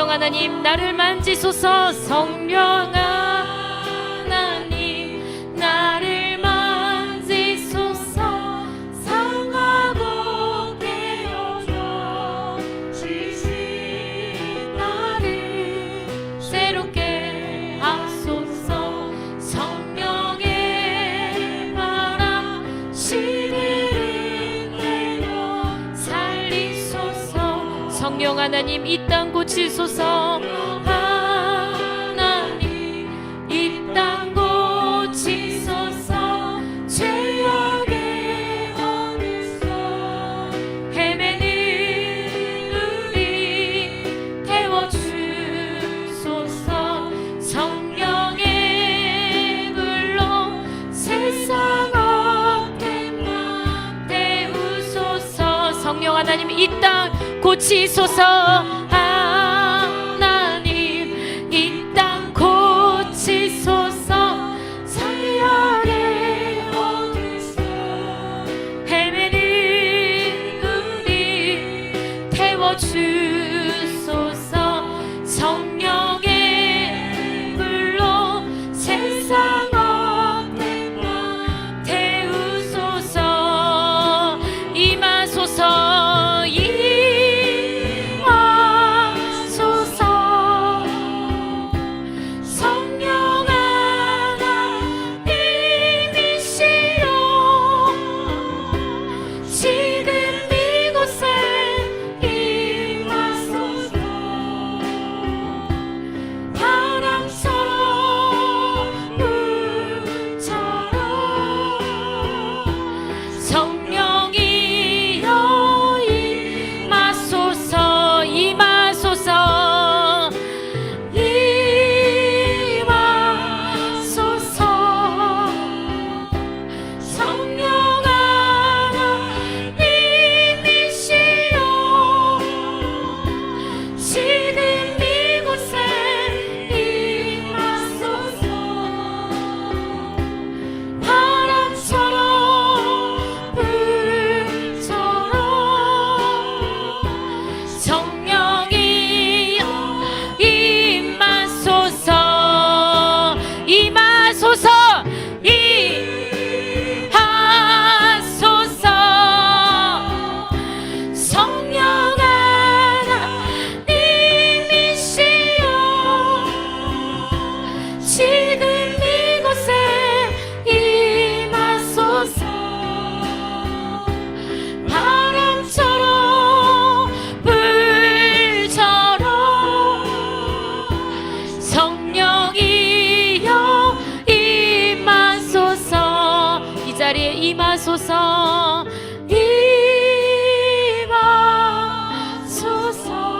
성령 하나님 나를 만지소서. 성령 하나님 나를 만지소서. 상하고 깨어져 지신 나를 새롭게 하소서. 성령의 바람 시들은 내려 살리소서. 성령 하나님 이 땅 고치소서. 하나님 이 땅 고치소서. 죄악의 어디서 헤매는 우리 태워주소서. 성령의 불로 세상 어깨만 태우소서. 성령 하나님 이 땅 고치소서. 하나님 이 땅 고치소서. 사역의 어디서 헤매는 우리 태워주소서. 성령의 불로 세상 어깨만 태우소서. 임하소서. 임하소서.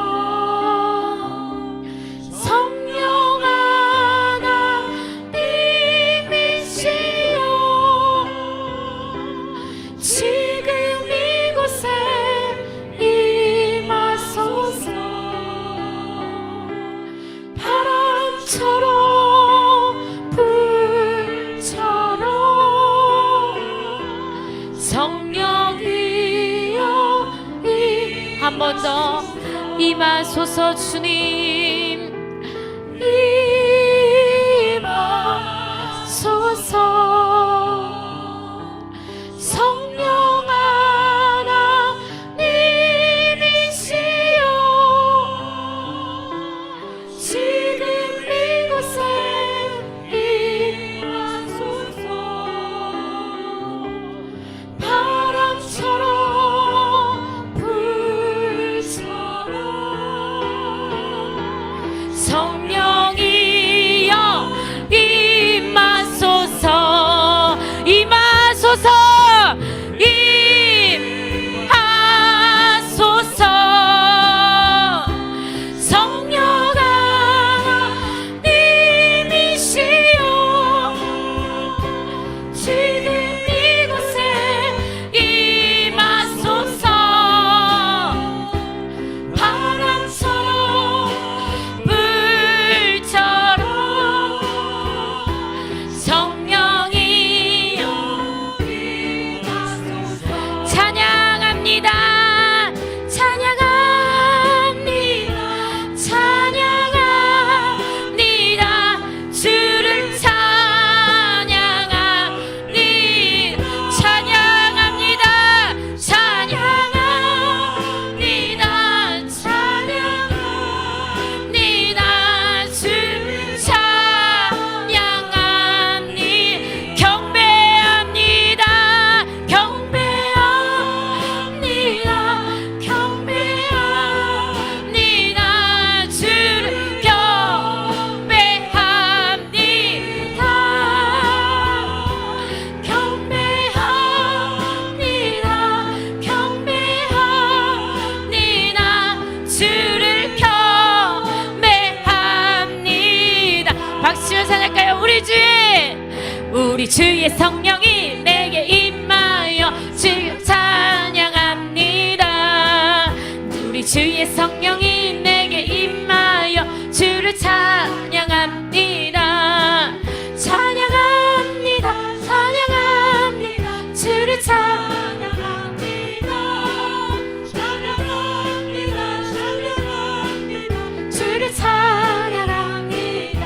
임하소서. 성령 하나님이시여 지금 이곳에 임하소서. 바람처럼 불처럼 성령이여 한 번 더 임하소서. 주님 임하소서. 성령 하나님이시여 지금 이곳에 임하소서. 바람처럼 불처럼 성령이여 임하소서. 임하소서. 임하소서. 성령 하나님이시여 지금 이곳에 임하소서. 바람처럼 불처럼 우리 주의 성령이 내게 임하여 주를 찬양합니다. 우리 주의 성령이 내게 임하여 주를 찬양합니다. 찬양합니다. 찬양합니다. 주를 찬양합니다. 찬양합니다. 찬양합니다. 주를 찬양합니다.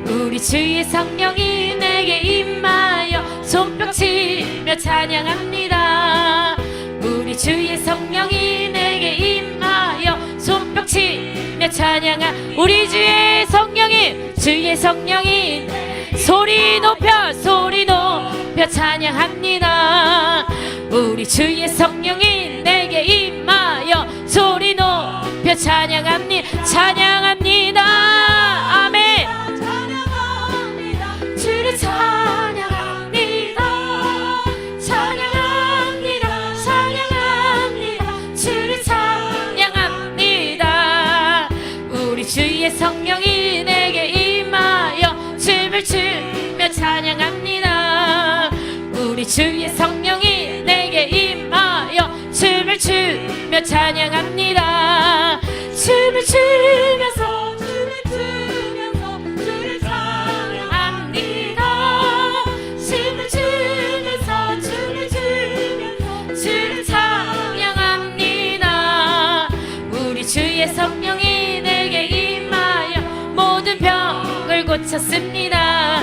우리 주의 성령이 내게 임하여 손뼉치며 찬양합니다. 우리 주의 성령이 내게 임하여 손뼉치며 찬양한 우리 주의 성령이 소리 높여 찬양합니다. 우리 주의 성령이 내게 임하여 소리 높여 찬양합니다. 아멘. 주를 찬양합니다. 찬양합니다. 찬양합니다. 주를 찬양합니다. 우리 주의 성령이 내게 임하여 춤을 추며 찬양합니다. 우리 주의 성령이 내게 임하여 춤을 추며 찬양합니다. 춤을 추면서 주를 찬양합니다. 춤을 추면서 주를 찬양합니다. 우리 주의 성령이 내게 임하여 모든 병을 고쳤습니다.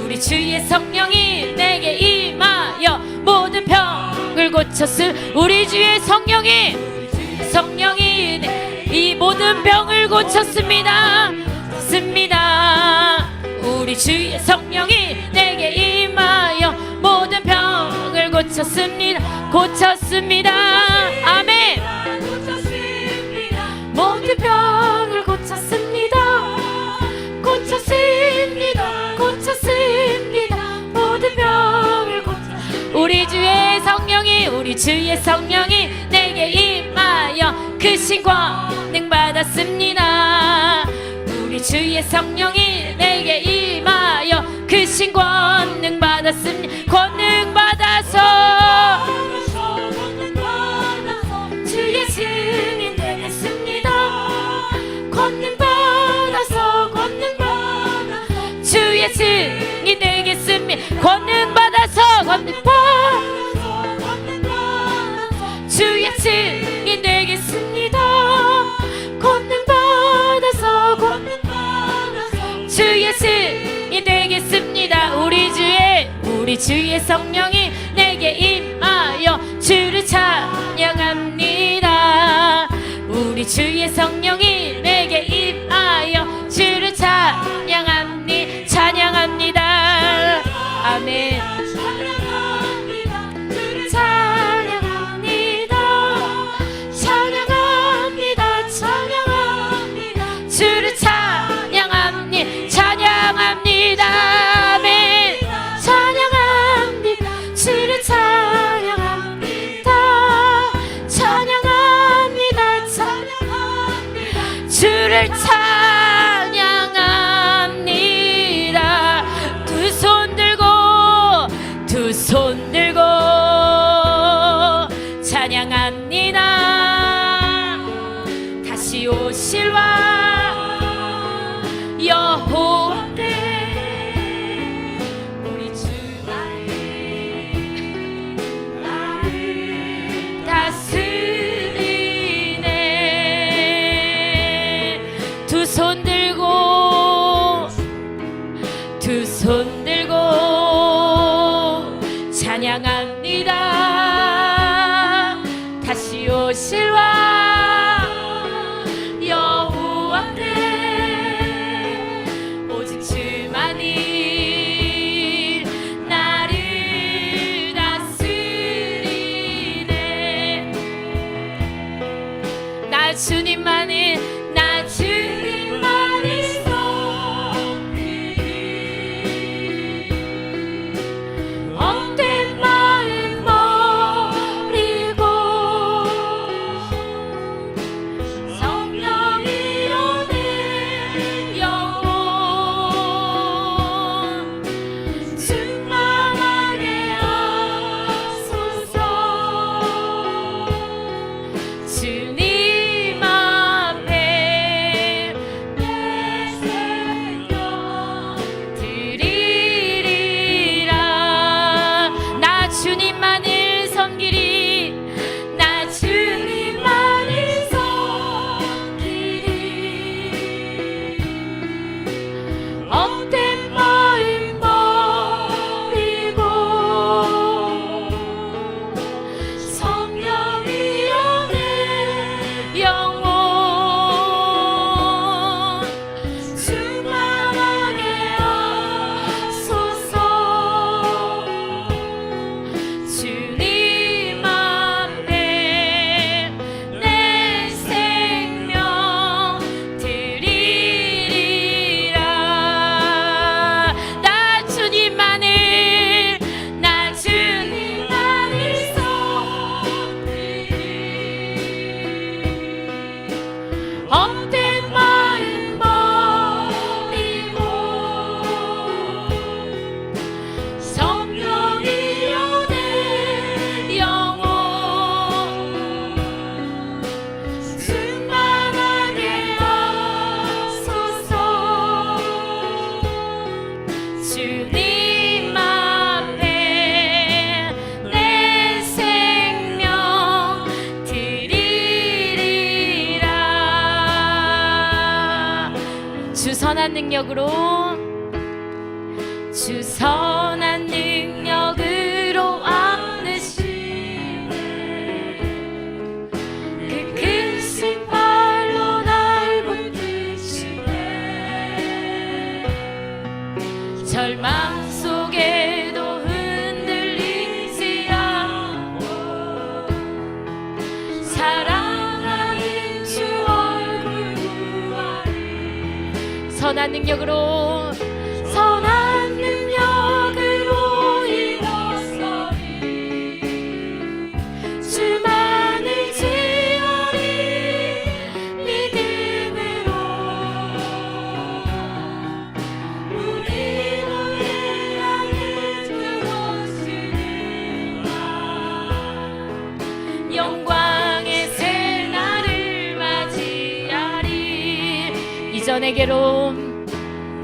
우리 주의 성령이 내게 임하여 모든 병을 고쳤음. 우리 주의 성령이 이 모든 병을 고쳤습니다. 우리 주의 성령이 내게 임하여 모든 병을 고쳤습니다. 아멘. 모든 병을 고쳤습니다. 모든 병을 우리 주의 성령이 내게 임하여 크신 권능 받았습니다. 우리 주의 성령이 내게 임하여 크신 권능 받았습니다. 권능 받아서 주의 증인 되겠습니다. 권능 받아서 주의 증인 되겠습니다. 권능 받아서 주의 증인 되겠습니다. 권능 받아서 주의 증인 되겠습니다. 우리 주의 성령이 내게 임하여 주를 찬양합니다. 우리 주의 성령이 내게 임하여 주를 찬양합니다. 아멘. 주를 찬양합니다. 아멘. 주를 찬양합니다. 주를 찬양합니다. 두 손 들고 찬양합니다. 다시 오실 왕 여호와께 우리 주 나를 다스리네. 두 헛된 마음 버리고 성령이여 내 영혼 충만하게 하소서. 주님 앞에 내 생명 드리리라. 주 선한 능력으로, 주 선한 능력으로 안으시네. 그 크신 발로 날 붙드시네. 절망 속에도 흔들리지 않고 사랑하는 주 얼굴 보아리. 선한 능력으로, 선한 능력으로 일어서리. 주만을 지어리 믿음으로. 우리를 향해 들어오시리라. 영광의 새날을 맞이하리.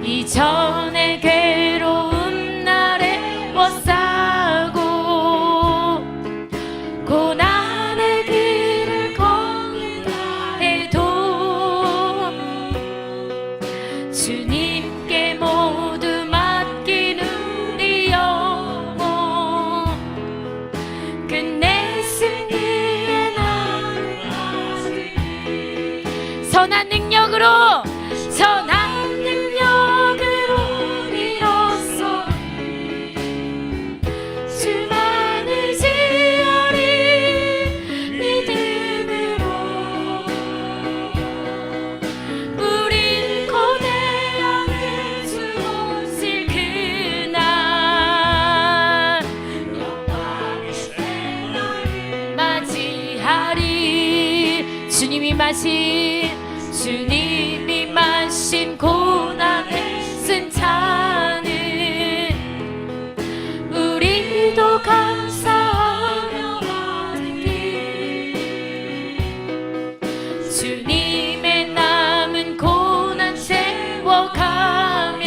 이전의 괴로움 날에 벗사고 고난의 길을 걷는다 해도 주님께 모두 맡긴 우리 영혼 끝내 승리의 날까지. 선한 능력으로, 선한 능력으로 일어서리. 주만을 지어리 믿음으로. 우린 고대하게 주 오실 그날 영광의 새날을 맞이하리. 주님이 마신 고난의 쓴 잔을 우리도 감사하며 받으리. 주님의 남은 고난 채워가며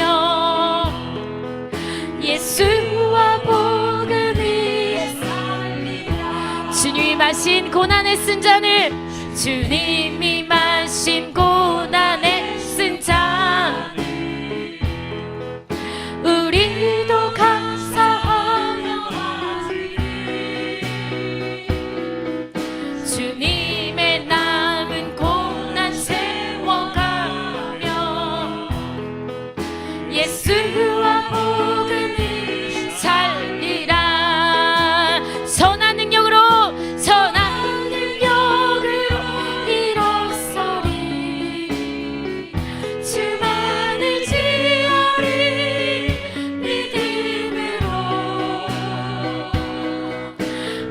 예수와 복음 위에 살리라. 주님이 마신 고난의 쓴 잔을, 주님이 마신 고난의 쓴 잔 우리도 감사하며 받으리. 주님의 남은 고난 채워가며 예수와 복음이 살리라. 선한 능력으로, 선한 능력으로 일어서리. 주만을 지어리 믿음으로.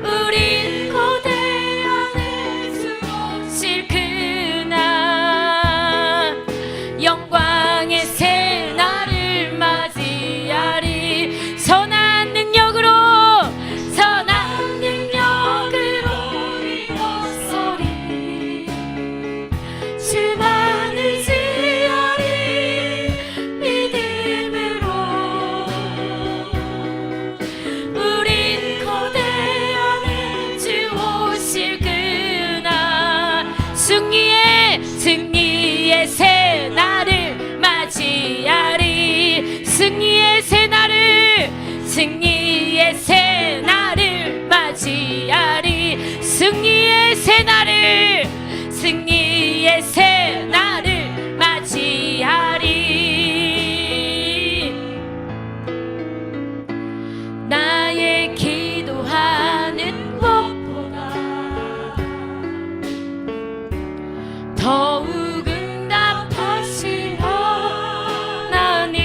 우린 고대하네 주 오실 그날 영광의 새날을 맞이하리. 선한 능력으로, 선한 능력으로 일어서리. 주만을 지어리 믿음으로. 우린 고대하네 주 오실 그날 승리의 새날을 맞이하리. 승리의 새날을, 승리의 새날을 맞이하리. 승리의 새날을, 승리의 새날을 맞이하리. 나의 기도하는 것보다 더욱 응답하신 하나님.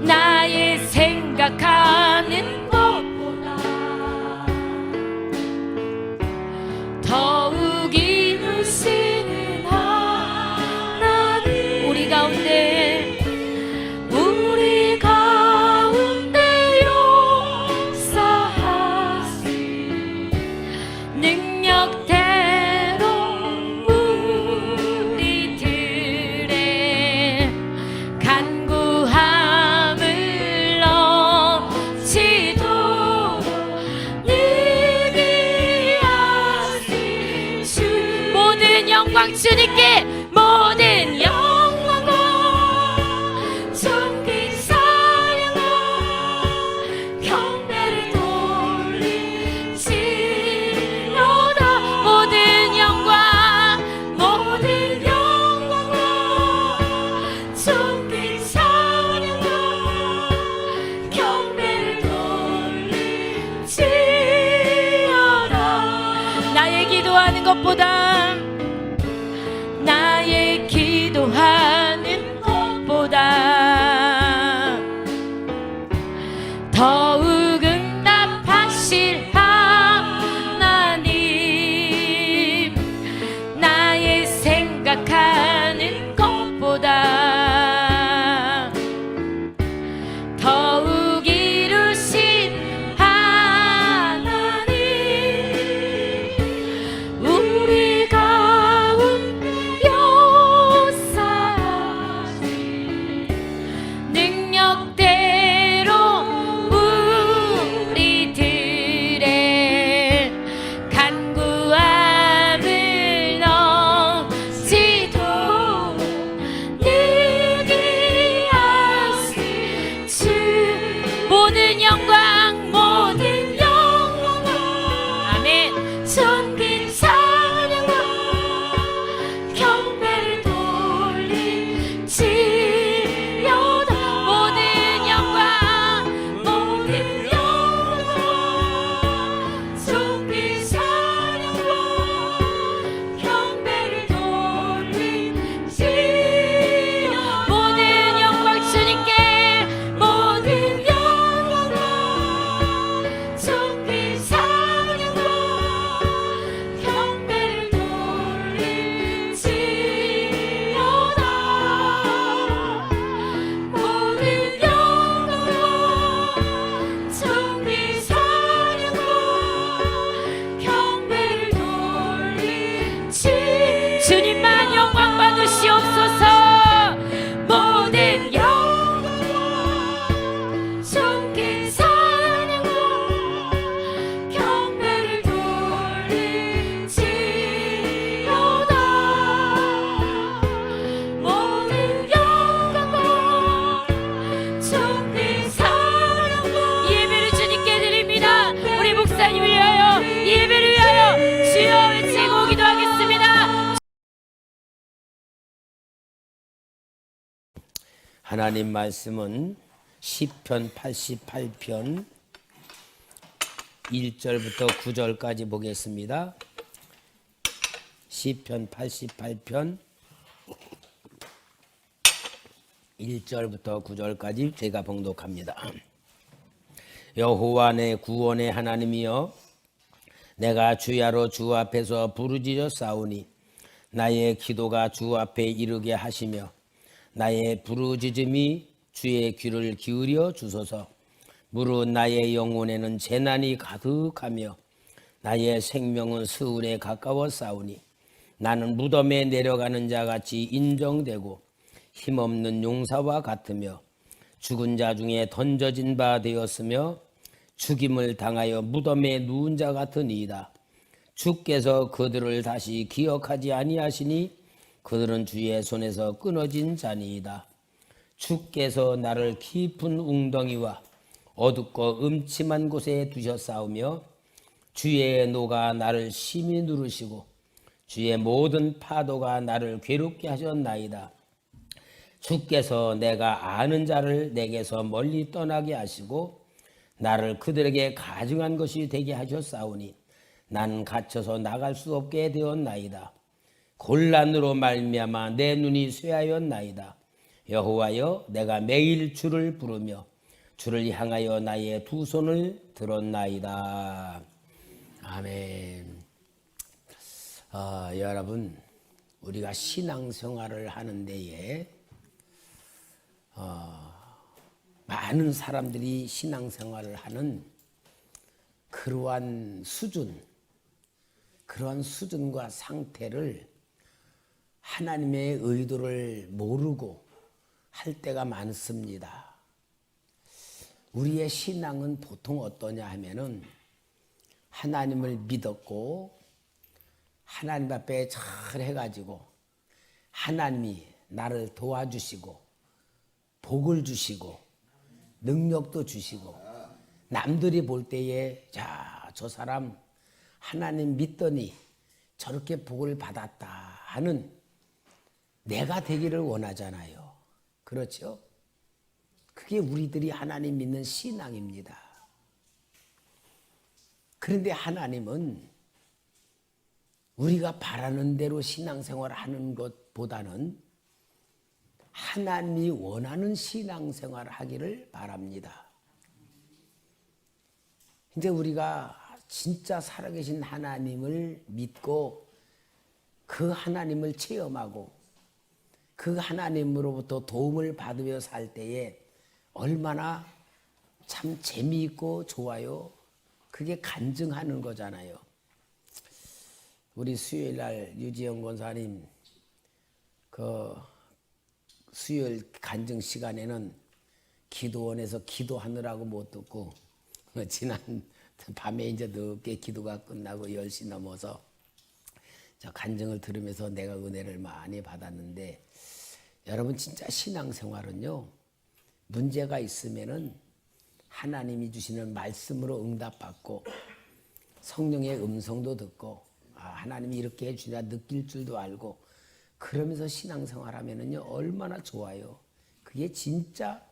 나의 생각하는 것보다 더욱 이루시는 주님께 모든 영광과 존귀 찬양과 경배를 돌리시려다. 모든 영광과 존귀 찬양과 경배를 돌리시려다. 나의 기도하는 것보다 더욱 응답하실 하나님, 나의 생각하는 것보다 더욱 이루신 하나님, 우리 가운데 역사하신 능력대로 우리들의 간구함을 넘치도록 느끼하신 주, 모든 영광 아멘. 존귀 찬양과 경배를 돌리시려다. 모든 영광 존귀 찬양과 경배를 돌리시려다. 모든 영광 주님께, 모든 영광과 존귀 찬양과 경배를 돌리시려다. 모든 영광과 존귀 찬양과 경배를 주님만 영광 받으시옵소서. 모든 영광과 존귀 찬양과 경배를 돌리시려다. 모든 영광과 존귀 찬양과 예배를 주님께 드립니다. 우리 목사님 위하여, 예배를 위하여 주여 외치고 기도하겠습니다. 하나님 말씀은 시편 88편 1절부터 9절까지 보겠습니다. 시편 88편 1절부터 9절까지 제가 봉독합니다. 여호와 내 구원의 하나님이여, 내가 주야로 주 앞에서 부르짖어 싸우니 나의 기도가 주 앞에 이르게 하시며 나의 부르짖음이 주의 귀를 기울여 주소서. 무릇 나의 영혼에는 재난이 가득하며 나의 생명은 스울에 가까워 싸우니 나는 무덤에 내려가는 자같이 인정되고 힘없는 용사와 같으며 죽은 자 중에 던져진 바 되었으며 죽임을 당하여 무덤에 누운 자 같으니이다. 주께서 그들을 다시 기억하지 아니하시니 그들은 주의 손에서 끊어진 자니이다. 주께서 나를 깊은 웅덩이와 어둡고 음침한 곳에 두셨사오며 주의 노가 나를 심히 누르시고 주의 모든 파도가 나를 괴롭게 하셨나이다. 주께서 내가 아는 자를 내게서 멀리 떠나게 하시고 나를 그들에게 가증한 것이 되게 하셨사오니 나는 갇혀서 나갈 수 없게 되었나이다. 곤란으로 말미암아 내 눈이 쇠하였나이다. 여호와여, 내가 매일 주를 부르며 주를 향하여 나의 두 손을 들었나이다. 아멘. 여러분, 우리가 신앙생활을 하는 데에 많은 사람들이 신앙생활을 하는 그러한 수준과 상태를 하나님의 의도를 모르고 할 때가 많습니다. 우리의 신앙은 보통 어떠냐 하면은 하나님을 믿었고 하나님 앞에 잘 해가지고 하나님이 나를 도와주시고 복을 주시고 능력도 주시고 남들이 볼 때에 자, 저 사람 하나님 믿더니 저렇게 복을 받았다 하는 내가 되기를 원하잖아요. 그렇죠? 그게 우리들이 하나님 믿는 신앙입니다. 그런데 하나님은 우리가 바라는 대로 신앙생활을 하는 것보다는 하나님이 원하는 신앙생활을 하기를 바랍니다. 이제 우리가 진짜 살아계신 하나님을 믿고 그 하나님을 체험하고 그 하나님으로부터 도움을 받으며 살 때에 얼마나 참 재미있고 좋아요. 그게 간증하는 거잖아요. 우리 수요일 날 유지영 권사님 그 수요일 간증 시간에는 기도원에서 기도하느라고 못 듣고 지난 밤에 이제 늦게 기도가 끝나고 10시 넘어서 저 간증을 들으면서 내가 은혜를 많이 받았는데 여러분 진짜 신앙생활은요 문제가 있으면은 하나님이 주시는 말씀으로 응답받고 성령의 음성도 듣고 아, 하나님이 이렇게 해주냐 느낄 줄도 알고 그러면서 신앙생활 하면은요 얼마나 좋아요. 그게 진짜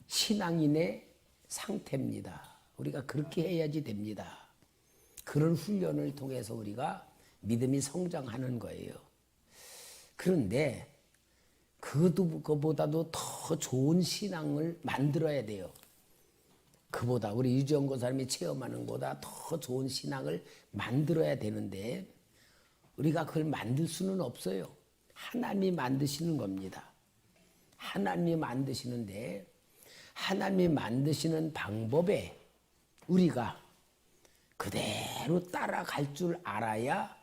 신앙인의 상태입니다. 우리가 그렇게 해야지 됩니다. 그런 훈련을 통해서 우리가 믿음이 성장하는 거예요. 그런데 그보다도 더 좋은 신앙을 만들어야 돼요. 그보다 우리 유지영 권사님이 체험하는 것보다 더 좋은 신앙을 만들어야 되는데 우리가 그걸 만들 수는 없어요. 하나님이 만드시는 겁니다. 하나님이 만드시는데 하나님이 만드시는 방법에 우리가 그대로 따라갈 줄 알아야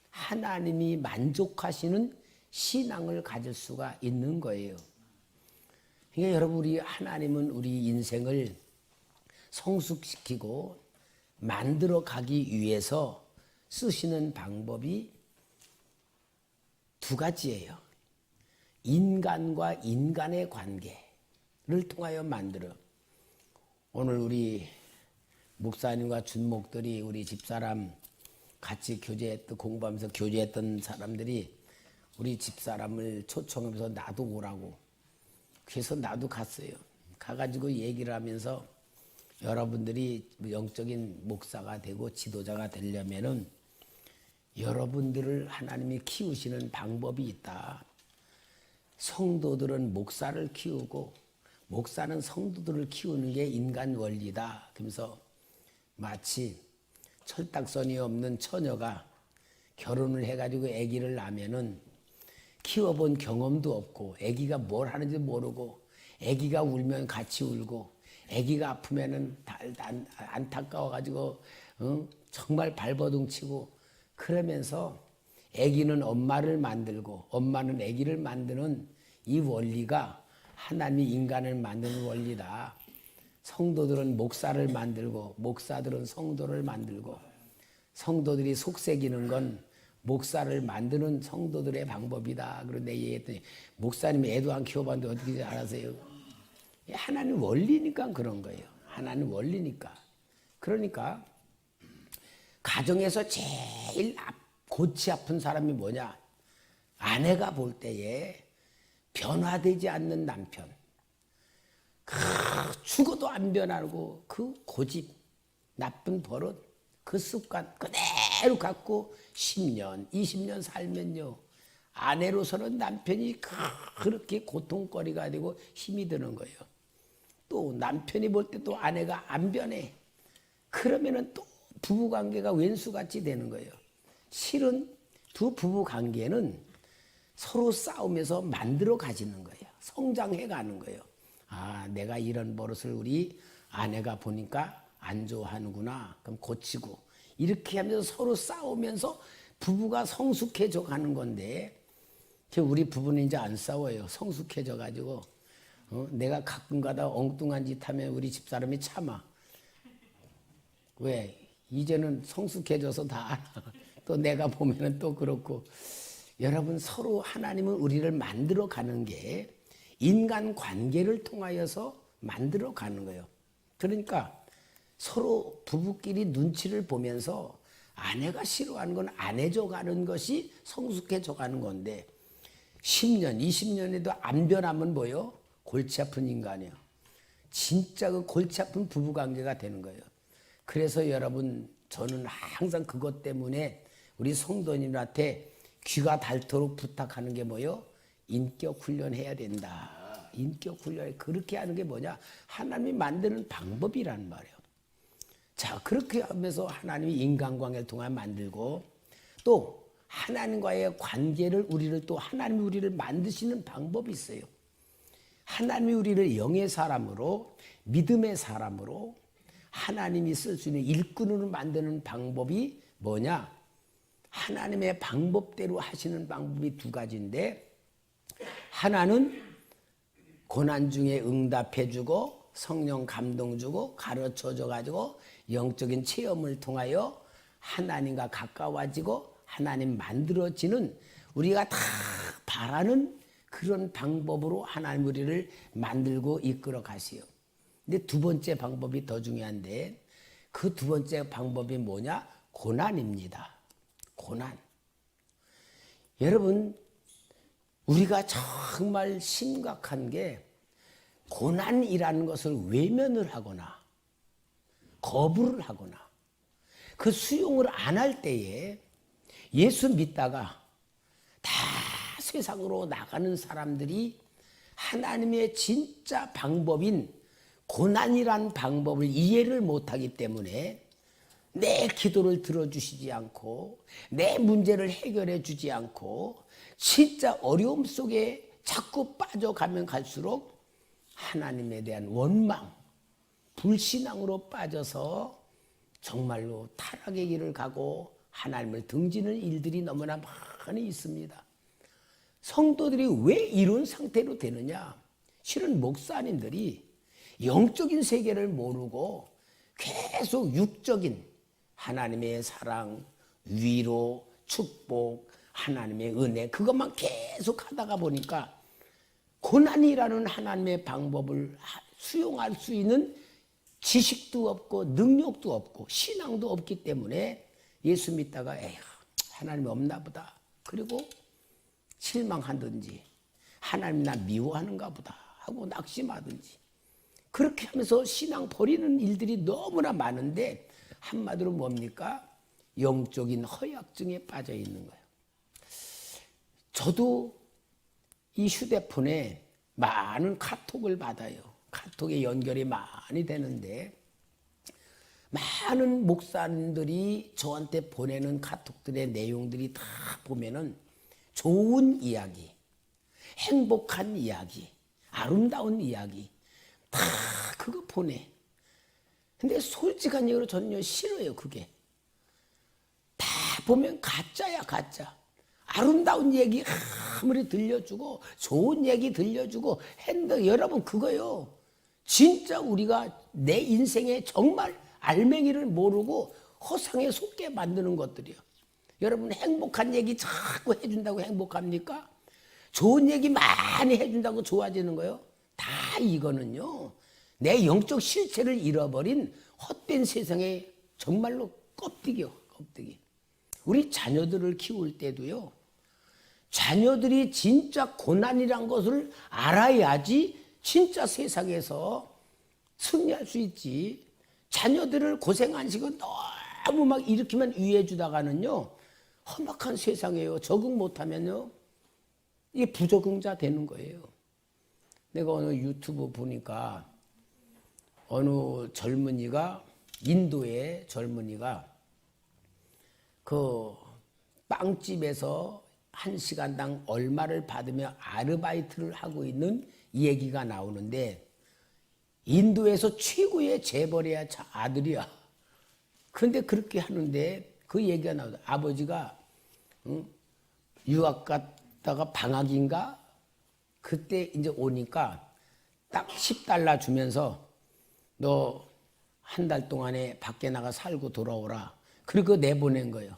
하나님이 만족하시는 신앙을 가질 수가 있는 거예요. 그러니까 여러분 우리 하나님은 우리 인생을 성숙시키고 만들어 가기 위해서 쓰시는 방법이 두 가지예요. 인간과 인간의 관계를 통하여 만들어. 오늘 우리 목사님과 준목들이 우리 집사람 같이 교제했던 공부하면서 교제했던 사람들이 우리 집사람을 초청하면서 나도 오라고. 그래서 나도 갔어요. 가가지고 얘기를 하면서 여러분들이 영적인 목사가 되고 지도자가 되려면은 여러분들을 하나님이 키우시는 방법이 있다. 성도들은 목사를 키우고 목사는 성도들을 키우는 게 인간 원리다. 그러면서 마치 철딱선이 없는 처녀가 결혼을 해가지고 아기를 낳으면은 키워본 경험도 없고 아기가 뭘 하는지 모르고 아기가 울면 같이 울고 아기가 아프면은 안타까워가지고 정말 발버둥치고 그러면서 아기는 엄마를 만들고 엄마는 아기를 만드는 이 원리가 하나님이 인간을 만드는 원리다. 성도들은 목사를 만들고 목사들은 성도를 만들고 성도들이 속삭이는 건 목사를 만드는 성도들의 방법이다. 그런데 얘기했더니 목사님이 애도 안 키워봤는데 어떻게 알아세요? 하나님 원리니까 그런 거예요. 하나님 원리니까. 그러니까 가정에서 제일 골치 아픈 사람이 뭐냐? 아내가 볼 때에 변화되지 않는 남편. 죽어도 안 변하고 그 고집, 나쁜 버릇, 그 습관 그대로 갖고 10년, 20년 살면요. 아내로서는 남편이 그렇게 고통거리가 되고 힘이 드는 거예요. 또 남편이 볼 때 또 아내가 안 변해. 그러면은 또 부부관계가 왼수같이 되는 거예요. 실은 두 부부관계는 서로 싸우면서 만들어 가지는 거예요. 성장해 가는 거예요. 아, 내가 이런 버릇을 우리 아내가 보니까 안 좋아하는구나. 그럼 고치고. 이렇게 하면서 서로 싸우면서 부부가 성숙해져 가는 건데, 우리 부부는 이제 안 싸워요. 성숙해져 가지고. 내가 가끔 가다 엉뚱한 짓 하면 우리 집사람이 참아. 왜? 이제는 성숙해져서 다 알아. 또 내가 보면은 또 그렇고. 여러분 서로 하나님은 우리를 만들어 가는 게 인간 관계를 통하여서 만들어 가는 거예요. 그러니까 서로 부부끼리 눈치를 보면서 아내가 싫어하는 건 안 해줘 가는 것이 성숙해져 가는 건데 10년, 20년에도 안 변하면 뭐요? 골치 아픈 인간이에요. 진짜 그 골치 아픈 부부관계가 되는 거예요. 그래서 여러분 저는 항상 그것 때문에 우리 성도님한테 귀가 닳도록 부탁하는 게 뭐요? 인격 훈련해야 된다. 인격 훈련. 그렇게 하는 게 뭐냐? 하나님이 만드는 방법이라는 말이에요. 자, 그렇게 하면서 하나님이 인간관계를 통해 만들고 또 하나님과의 관계를 우리를 또 하나님이 우리를 만드시는 방법이 있어요. 하나님이 우리를 영의 사람으로 믿음의 사람으로 하나님이 쓸 수 있는 일꾼으로 만드는 방법이 뭐냐? 하나님의 방법대로 하시는 방법이 두 가지인데 하나는 고난 중에 응답해주고 성령 감동 주고 가르쳐줘 가지고 영적인 체험을 통하여 하나님과 가까워지고 하나님 만들어지는 우리가 다 바라는 그런 방법으로 하나님 우리를 만들고 이끌어 가시오. 근데 두 번째 방법이 더 중요한데 그 두 번째 방법이 뭐냐? 고난입니다. 고난. 여러분 우리가 정말 심각한 게 고난이라는 것을 외면을 하거나 거부를 하거나 그 수용을 안 할 때에 예수 믿다가 다 세상으로 나가는 사람들이 하나님의 진짜 방법인 고난이란 방법을 이해를 못하기 때문에 내 기도를 들어주시지 않고 내 문제를 해결해 주지 않고 진짜 어려움 속에 자꾸 빠져가면 갈수록 하나님에 대한 원망, 불신앙으로 빠져서 정말로 타락의 길을 가고 하나님을 등지는 일들이 너무나 많이 있습니다. 성도들이 왜 이런 상태로 되느냐? 실은 목사님들이 영적인 세계를 모르고 계속 육적인 하나님의 사랑, 위로, 축복, 하나님의 은혜 그것만 계속 하다가 보니까 고난이라는 하나님의 방법을 수용할 수 있는 지식도 없고 능력도 없고 신앙도 없기 때문에 예수 믿다가 에휴 하나님이 없나 보다. 그리고 실망하든지 하나님 나 미워하는가 보다 하고 낙심하든지 그렇게 하면서 신앙 버리는 일들이 너무나 많은데 한마디로 뭡니까? 영적인 허약증에 빠져 있는 거예요. 저도 이 휴대폰에 많은 카톡을 받아요. 카톡에 연결이 많이 되는데 많은 목사님들이 저한테 보내는 카톡들의 내용들이 다 보면은 좋은 이야기, 행복한 이야기, 아름다운 이야기 다 그거 보내. 근데 솔직한 얘기로 저는요 싫어요. 그게 다 보면 가짜야 가짜. 아름다운 얘기 아무리 들려주고 좋은 얘기 들려주고 했는데 여러분 그거요 진짜 우리가 내 인생에 정말 알맹이를 모르고 허상에 속게 만드는 것들이요. 여러분 행복한 얘기 자꾸 해준다고 행복합니까? 좋은 얘기 많이 해준다고 좋아지는 거요? 다 이거는요 내 영적 실체를 잃어버린 헛된 세상에 정말로 껍데기요 껍데기. 우리 자녀들을 키울 때도요 자녀들이 진짜 고난이란 것을 알아야지 진짜 세상에서 승리할 수 있지. 자녀들을 고생 안 시고 너무 막 일으키면 위해 주다가는요 험악한 세상이에요. 적응 못하면요 이게 부적응자 되는 거예요. 내가 어느 유튜브 보니까 어느 젊은이가 인도의 젊은이가 그 빵집에서 1시간당 얼마를 받으며 아르바이트를 하고 있는 얘기가 나오는데 인도에서 최고의 재벌이야 아들이야. 그런데 그렇게 하는데 그 얘기가 나오다. 아버지가 유학 갔다가 방학인가 그때 이제 오니까 딱 $10 주면서 너 한 달 동안에 밖에 나가 살고 돌아오라. 그리고 내보낸 거예요.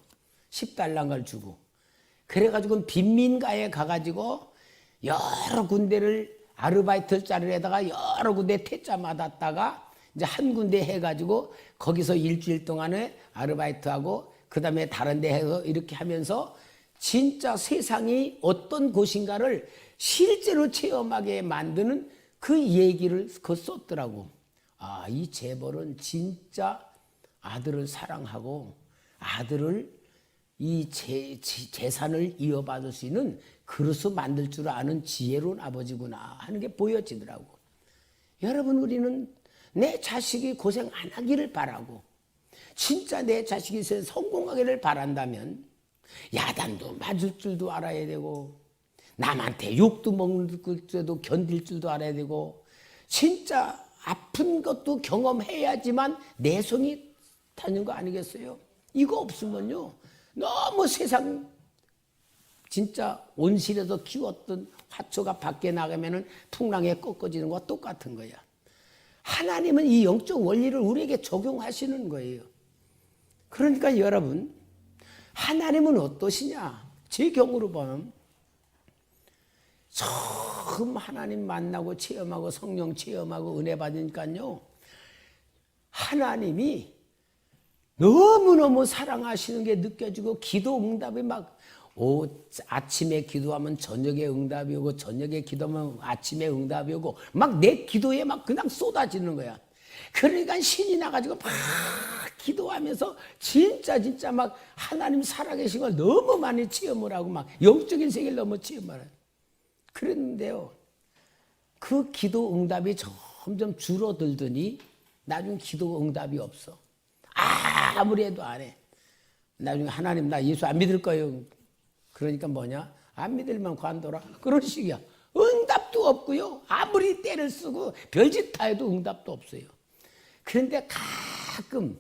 $10를 주고. 그래가지고 빈민가에 가가지고 여러 군데를 아르바이트 자리에다가 여러 군데 퇴짜 맞았다가 이제 한 군데 해가지고 거기서 일주일 동안에 아르바이트하고 그 다음에 다른 데 해서 이렇게 하면서 진짜 세상이 어떤 곳인가를 실제로 체험하게 만드는 그 얘기를 썼더라고. 아, 이 재벌은 진짜 아들을 사랑하고 아들을 이 재산을 이어받을 수 있는 그릇을 만들 줄 아는 지혜로운 아버지구나 하는 게 보여지더라고. 여러분, 우리는 내 자식이 고생 안 하기를 바라고 진짜 내 자식이 성공하기를 바란다면 야단도 맞을 줄도 알아야 되고 남한테 욕도 먹을 줄도 견딜 줄도 알아야 되고 진짜 아픈 것도 경험해야지만 내성이 타는 거 아니겠어요? 이거 없으면요 너무 세상 진짜 온실에서 키웠던 화초가 밖에 나가면은 풍랑에 꺾어지는 거와 똑같은 거야. 하나님은 이 영적 원리를 우리에게 적용하시는 거예요. 그러니까 여러분, 하나님은 어떠시냐? 제 경우로 보면 처음 하나님 만나고 체험하고 성령 체험하고 은혜 받으니까요, 하나님이 너무너무 사랑하시는 게 느껴지고 기도 응답이 막 아침에 기도하면 저녁에 응답이 오고 저녁에 기도하면 아침에 응답이 오고 막 내 기도에 막 그냥 쏟아지는 거야. 그러니까 신이 나가지고 막 기도하면서 진짜 막 하나님 살아계신 걸 너무 많이 체험을 하고 막 영적인 세계를 너무 체험을 해요. 그랬는데요, 그 기도 응답이 점점 줄어들더니 나중에 기도 응답이 없어. 아무리 해도 안 해. 나중에 하나님 나 예수 안 믿을 거예요. 그러니까 뭐냐? 안 믿을만 관둬라. 그런 식이야. 응답도 없고요. 아무리 때를 쓰고 별짓 다 해도 응답도 없어요. 그런데 가끔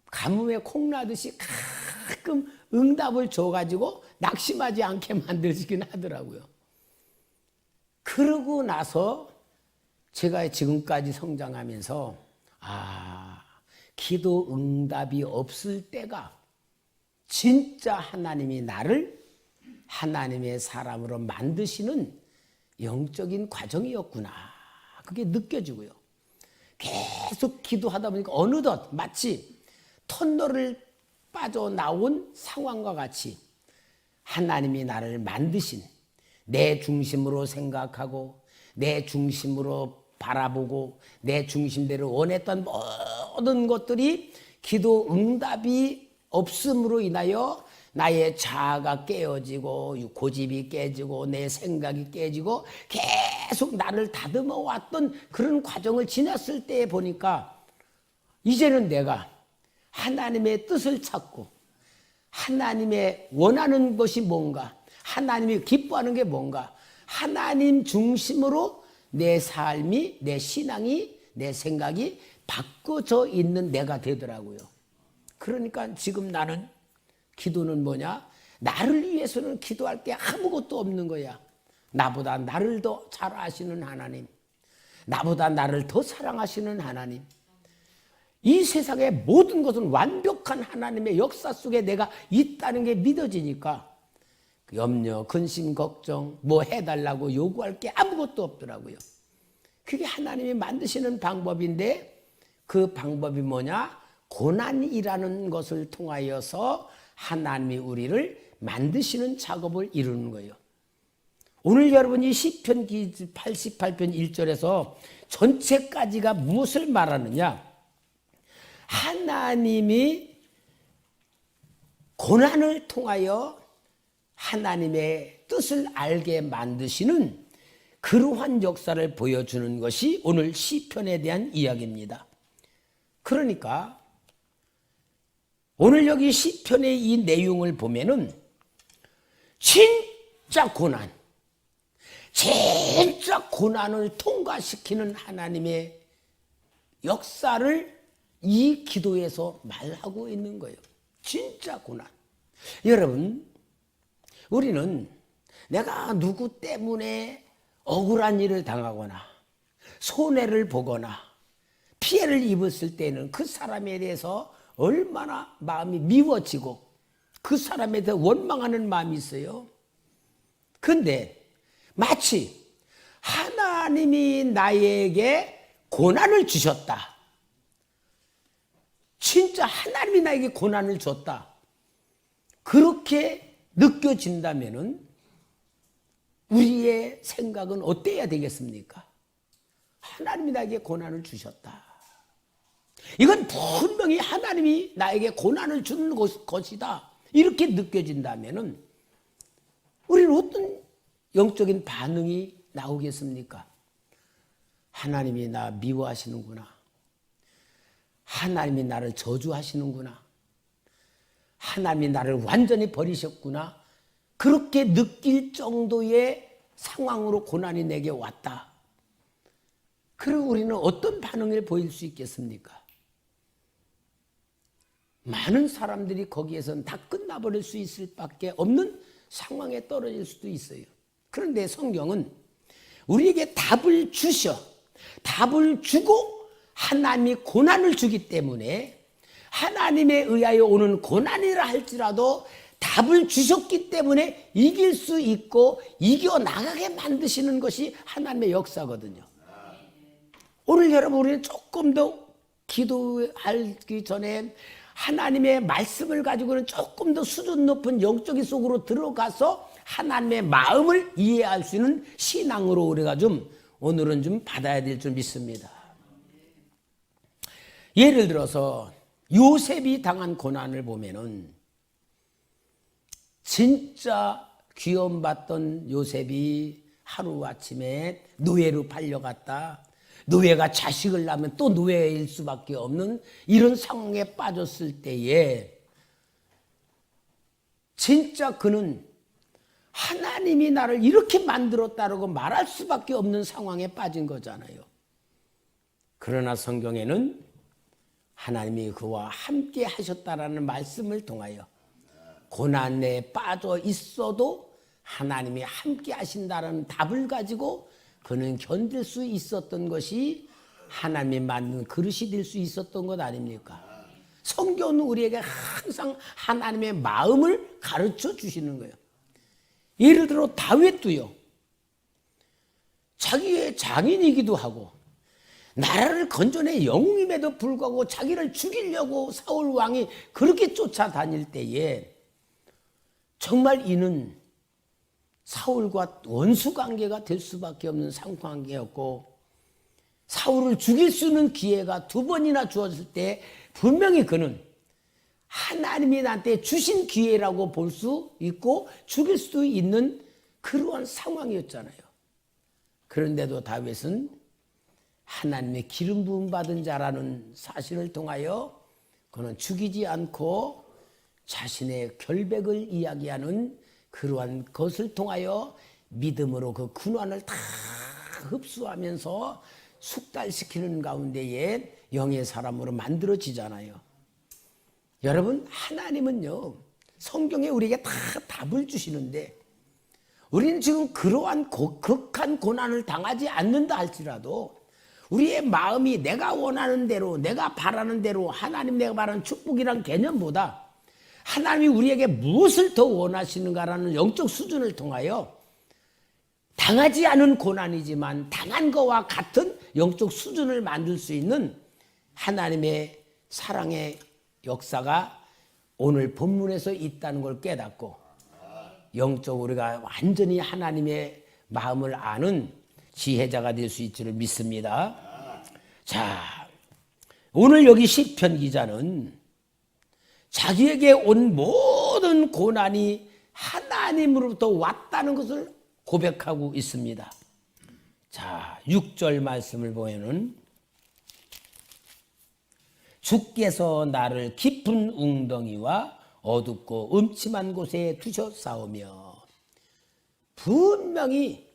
가뭄에 콩나듯이 가끔 응답을 줘가지고 낙심하지 않게 만들긴 하더라고요. 그러고 나서 제가 지금까지 성장하면서 기도 응답이 없을 때가 진짜 하나님이 나를 하나님의 사람으로 만드시는 영적인 과정이었구나. 그게 느껴지고요. 계속 기도하다 보니까 어느덧 마치 터널을 빠져나온 상황과 같이 하나님이 나를 만드신 내 중심으로 생각하고 내 중심으로 바라보고 내 중심대로 원했던 모든 것들이 기도 응답이 없음으로 인하여 나의 자아가 깨어지고 고집이 깨지고 내 생각이 깨지고 계속 나를 다듬어 왔던 그런 과정을 지났을 때 보니까 이제는 내가 하나님의 뜻을 찾고 하나님의 원하는 것이 뭔가, 하나님이 기뻐하는 게 뭔가, 하나님 중심으로 내 삶이, 내 신앙이, 내 생각이 바꿔져 있는 내가 되더라고요. 그러니까 지금 나는 기도는 뭐냐? 나를 위해서는 기도할 게 아무것도 없는 거야. 나보다 나를 더 잘 아시는 하나님, 나보다 나를 더 사랑하시는 하나님, 이 세상의 모든 것은 완벽한 하나님의 역사 속에 내가 있다는 게 믿어지니까 염려, 근심, 걱정 뭐 해달라고 요구할 게 아무것도 없더라고요. 그게 하나님이 만드시는 방법인데 그 방법이 뭐냐? 고난이라는 것을 통하여서 하나님이 우리를 만드시는 작업을 이루는 거예요. 오늘 여러분이 시편 88편 1절에서 전체까지가 무엇을 말하느냐? 하나님이 고난을 통하여 하나님의 뜻을 알게 만드시는 그러한 역사를 보여주는 것이 오늘 시편에 대한 이야기입니다. 그러니까 오늘 여기 시편의 이 내용을 보면은 진짜 고난을 통과시키는 하나님의 역사를 이 기도에서 말하고 있는 거예요. 진짜 고난. 여러분, 우리는 내가 누구 때문에 억울한 일을 당하거나 손해를 보거나 피해를 입었을 때는 그 사람에 대해서 얼마나 마음이 미워지고 그 사람에 대해 원망하는 마음이 있어요. 근데 마치 하나님이 나에게 고난을 주셨다. 진짜 하나님이 나에게 고난을 줬다. 그렇게 느껴진다면은 우리의 생각은 어때야 되겠습니까? 하나님이 나에게 고난을 주셨다. 이건 분명히 하나님이 나에게 고난을 주는 것이다. 이렇게 느껴진다면은 우리는 어떤 영적인 반응이 나오겠습니까? 하나님이 나 미워하시는구나. 하나님이 나를 저주하시는구나. 하나님이 나를 완전히 버리셨구나. 그렇게 느낄 정도의 상황으로 고난이 내게 왔다. 그럼 우리는 어떤 반응을 보일 수 있겠습니까? 많은 사람들이 거기에선 다 끝나버릴 수 있을 밖에 없는 상황에 떨어질 수도 있어요. 그런데 성경은 우리에게 답을 주셔. 답을 주고 하나님이 고난을 주기 때문에 하나님에 의하여 오는 고난이라 할지라도 답을 주셨기 때문에 이길 수 있고 이겨나가게 만드시는 것이 하나님의 역사거든요. 오늘 여러분 우리는 조금 더 기도하기 전에 하나님의 말씀을 가지고는 조금 더 수준 높은 영적인 속으로 들어가서 하나님의 마음을 이해할 수 있는 신앙으로 우리가 오늘은 좀 받아야 될 줄 믿습니다. 예를 들어서 요셉이 당한 고난을 보면은 진짜 귀염받던 요셉이 하루아침에 노예로 팔려갔다. 노예가 자식을 낳으면 또 노예일 수밖에 없는 이런 상황에 빠졌을 때에 진짜 그는 하나님이 나를 이렇게 만들었다라고 말할 수밖에 없는 상황에 빠진 거잖아요. 그러나 성경에는 하나님이 그와 함께 하셨다라는 말씀을 통하여 고난에 빠져 있어도 하나님이 함께 하신다는 답을 가지고 그는 견딜 수 있었던 것이 하나님이 만든 그릇이 될 수 있었던 것 아닙니까? 성경은 우리에게 항상 하나님의 마음을 가르쳐 주시는 거예요. 예를 들어 다윗도요. 자기의 장인이기도 하고 나라를 건져내 영웅임에도 불구하고 자기를 죽이려고 사울 왕이 그렇게 쫓아다닐 때에 정말 이는 사울과 원수관계가 될 수밖에 없는 상관계였고 사울을 죽일 수 있는 기회가 2번이나 주어졌을 때 분명히 그는 하나님이 나한테 주신 기회라고 볼 수 있고 죽일 수도 있는 그러한 상황이었잖아요. 그런데도 다윗은 하나님의 기름 부음 받은 자라는 사실을 통하여 그는 죽이지 않고 자신의 결백을 이야기하는 그러한 것을 통하여 믿음으로 그 근원을 다 흡수하면서 숙달시키는 가운데에 영의 사람으로 만들어지잖아요. 여러분 하나님은요 성경에 우리에게 다 답을 주시는데 우리는 지금 그러한 극한 고난을 당하지 않는다 할지라도 우리의 마음이 내가 원하는 대로 내가 바라는 대로 하나님 내가 바라는 축복이란 개념보다 하나님이 우리에게 무엇을 더 원하시는가라는 영적 수준을 통하여 당하지 않은 고난이지만 당한 것과 같은 영적 수준을 만들 수 있는 하나님의 사랑의 역사가 오늘 본문에서 있다는 걸 깨닫고 영적 우리가 완전히 하나님의 마음을 아는 지혜자가 될 수 있기를 믿습니다. 자, 오늘 여기 시편 기자는 자기에게 온 모든 고난이 하나님으로부터 왔다는 것을 고백하고 있습니다. 자, 6절 말씀을 보면은 주께서 나를 깊은 웅덩이와 어둡고 음침한 곳에 두셨사오며 분명히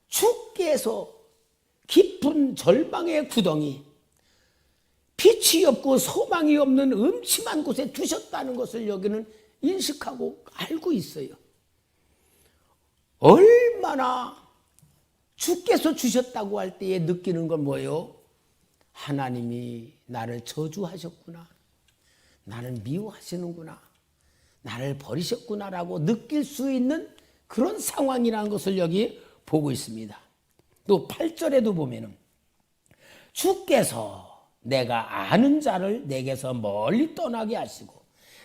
주께서 깊은 절망의 구덩이 빛이 없고 소망이 없는 음침한 곳에 두셨다는 것을 여기는 인식하고 알고 있어요. 얼마나 주께서 주셨다고 할 때에 느끼는 건 뭐예요? 하나님이 나를 저주하셨구나. 나를 미워하시는구나. 나를 버리셨구나라고 느낄 수 있는 그런 상황이라는 것을 여기 보고 있습니다. 또 8절에도 보면은 주께서 내가 아는 자를 내게서 멀리 떠나게 하시고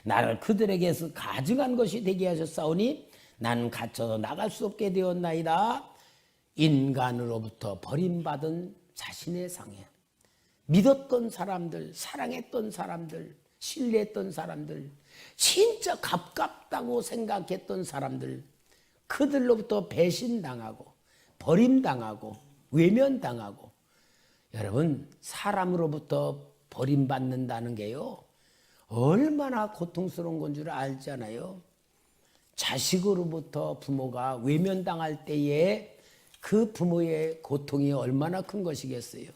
나를 그들에게서 가증한 것이 되게 하셨사오니 나는 갇혀서 나갈 수 없게 되었나이다. 인간으로부터 버림받은 자신의 상해, 믿었던 사람들, 사랑했던 사람들, 신뢰했던 사람들, 진짜 가깝다고 생각했던 사람들, 그들로부터 배신당하고 버림당하고 외면당하고, 여러분 사람으로부터 버림받는다는 게요 얼마나 고통스러운 건 줄 알잖아요. 자식으로부터 부모가 외면당할 때에 그 부모의 고통이 얼마나 큰 것이겠어요.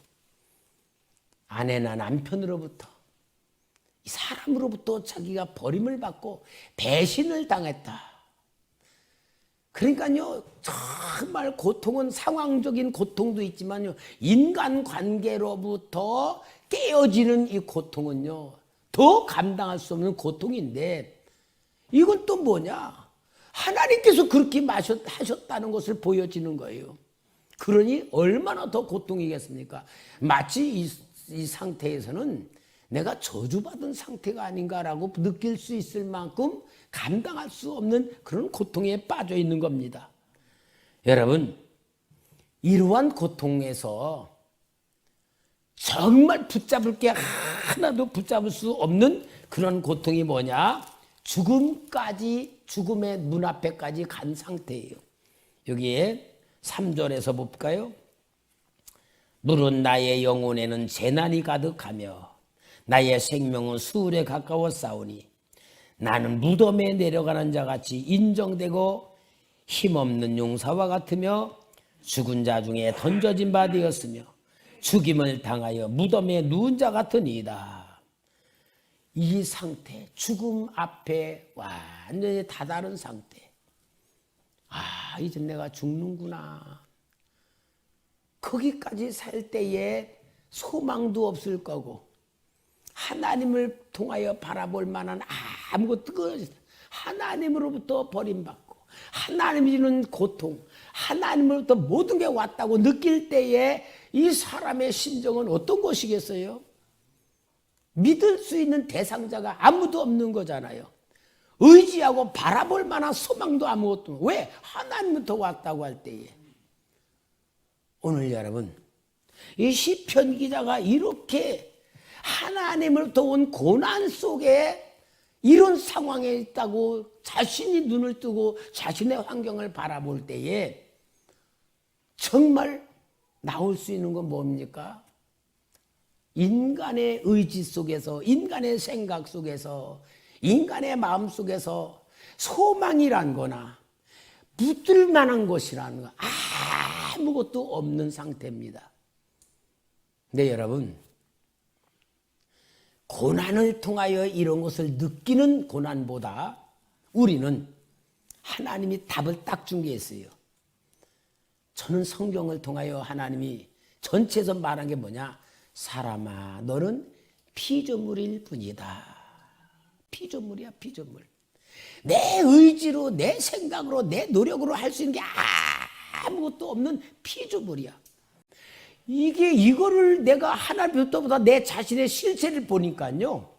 아내나 남편으로부터, 이 사람으로부터 자기가 버림을 받고 배신을 당했다. 그러니까요 정말 고통은 상황적인 고통도 있지만요 인간관계로부터 깨어지는 이 고통은요 더 감당할 수 없는 고통인데, 이건 또 뭐냐, 하나님께서 그렇게 하셨다는 것을 보여지는 거예요. 그러니 얼마나 더 고통이겠습니까? 마치 이 상태에서는 내가 저주받은 상태가 아닌가라고 느낄 수 있을 만큼 감당할 수 없는 그런 고통에 빠져 있는 겁니다. 여러분, 이러한 고통에서 정말 붙잡을 게 하나도 붙잡을 수 없는 그런 고통이 뭐냐? 죽음까지, 죽음의 눈앞에까지 간 상태예요. 여기에 3절에서 볼까요? 물은 나의 영혼에는 재난이 가득하며 나의 생명은 수울에 가까워 싸우니 나는 무덤에 내려가는 자같이 인정되고 힘없는 용사와 같으며 죽은 자 중에 던져진 바 되었으며 죽임을 당하여 무덤에 누운 자 같으니이다. 이 상태, 죽음 앞에 완전히 다다른 상태. 아, 이제 내가 죽는구나. 거기까지 살 때에 소망도 없을 거고 하나님을 통하여 바라볼 만한 아무것도 없어. 하나님으로부터 버림받고 하나님이 주는 고통, 하나님으로부터 모든 게 왔다고 느낄 때에 이 사람의 심정은 어떤 것이겠어요? 믿을 수 있는 대상자가 아무도 없는 거잖아요. 의지하고 바라볼 만한 소망도 아무것도 없고. 왜? 하나님부터 왔다고 할 때에. 오늘 여러분, 이 시편 기자가 이렇게 하나님으로부터 온 고난 속에 이런 상황에 있다고 자신이 눈을 뜨고 자신의 환경을 바라볼 때에 정말 나올 수 있는 건 뭡니까? 인간의 의지 속에서, 인간의 생각 속에서, 인간의 마음 속에서 소망이란 거나 붙들 만한 것이라는 거 아무것도 없는 상태입니다. 근데 여러분, 고난을 통하여 이런 것을 느끼는 고난보다 우리는 하나님이 답을 딱 준 게 있어요. 저는 성경을 통하여 하나님이 전체에서 말한 게 뭐냐? 사람아, 너는 피조물일 뿐이다. 피조물이야, 피조물. 내 의지로, 내 생각으로, 내 노력으로 할 수 있는 게 아무것도 없는 피조물이야. 이거를 내가 하나님부터 내 자신의 실체를 보니까요.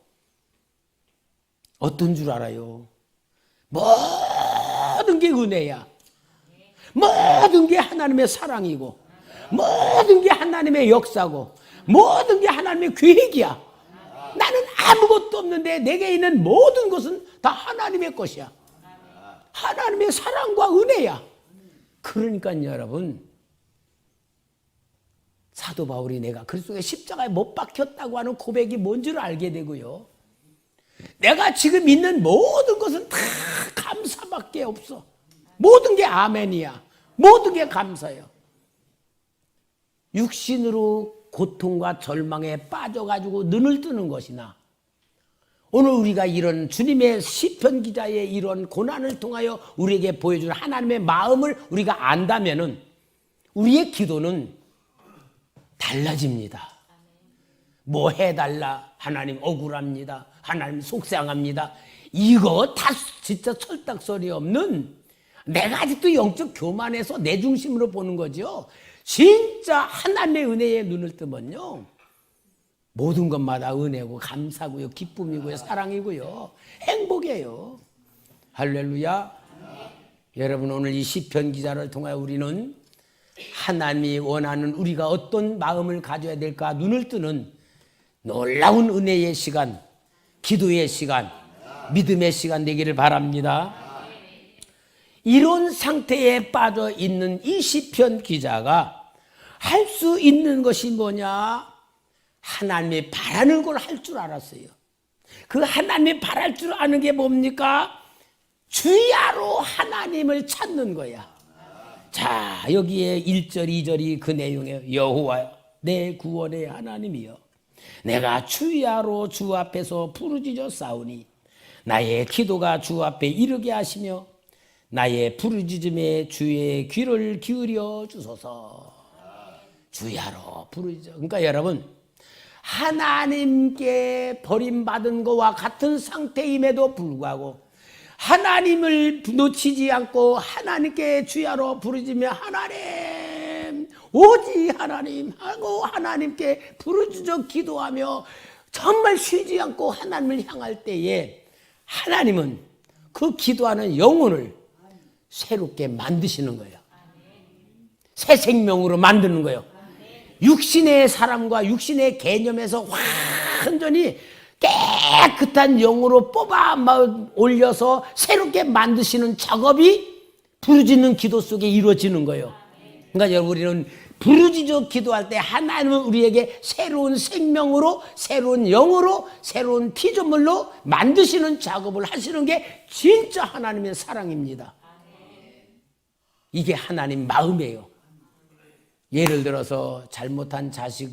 어떤 줄 알아요? 모든 게 은혜야. 모든 게 하나님의 사랑이고, 모든 게 하나님의 역사고, 모든 게 하나님의 계획이야. 나는 아무것도 없는데 내게 있는 모든 것은 다 하나님의 것이야. 하나님의 사랑과 은혜야. 그러니까 여러분, 사도 바울이 내가 그리스도의 십자가에 못 박혔다고 하는 고백이 뭔 줄 알게 되고요. 내가 지금 있는 모든 것은 다 감사밖에 없어. 모든 게 아멘이야. 모든 게 감사예요. 육신으로 고통과 절망에 빠져가지고 눈을 뜨는 것이나 오늘 우리가 이런 주님의 시편 기자의 이런 고난을 통하여 우리에게 보여주는 하나님의 마음을 우리가 안다면은 우리의 기도는 달라집니다. 뭐 해달라? 하나님 억울합니다. 하나님 속상합니다. 이거 다 진짜 철딱서리 없는, 내가 아직도 영적 교만해서 내 중심으로 보는 거죠. 진짜 하나님의 은혜에 눈을 뜨면요, 모든 것마다 은혜고 감사고요, 기쁨이고요, 사랑이고요, 행복이에요. 할렐루야. 여러분, 오늘 이 시편 기자를 통하여 우리는 하나님이 원하는 우리가 어떤 마음을 가져야 될까 눈을 뜨는 놀라운 은혜의 시간, 기도의 시간, 믿음의 시간 되기를 바랍니다. 이런 상태에 빠져 있는 이 시편 기자가 할 수 있는 것이 뭐냐? 하나님이 바라는 걸 할 줄 알았어요. 그 하나님이 바랄 줄 아는 게 뭡니까? 주야로 하나님을 찾는 거야. 자, 여기에 1절 2절이 그 내용이에요. 여호와 내 구원의 하나님이여, 내가 주야로 주 앞에서 부르짖어 싸우니 나의 기도가 주 앞에 이르게 하시며 나의 부르짖음에 주의 귀를 기울여 주소서. 주야로 부르짖어. 그러니까 여러분, 하나님께 버림받은 것과 같은 상태임에도 불구하고 하나님을 놓치지 않고 하나님께 주야로 부르짖으며 하나님, 오직 하나님 하고 하나님께 부르짖어 기도하며 정말 쉬지 않고 하나님을 향할 때에 하나님은 그 기도하는 영혼을 새롭게 만드시는 거예요. 새 생명으로 만드는 거예요. 육신의 사람과 육신의 개념에서 완전히 깨끗한 영으로 뽑아 올려서 새롭게 만드시는 작업이 부르짖는 기도 속에 이루어지는 거예요. 그러니까 여러분, 우리는 부르짖어 기도할 때 하나님은 우리에게 새로운 생명으로, 새로운 영으로, 새로운 피조물로 만드시는 작업을 하시는 게 진짜 하나님의 사랑입니다. 이게 하나님 마음이에요. 예를 들어서 잘못한 자식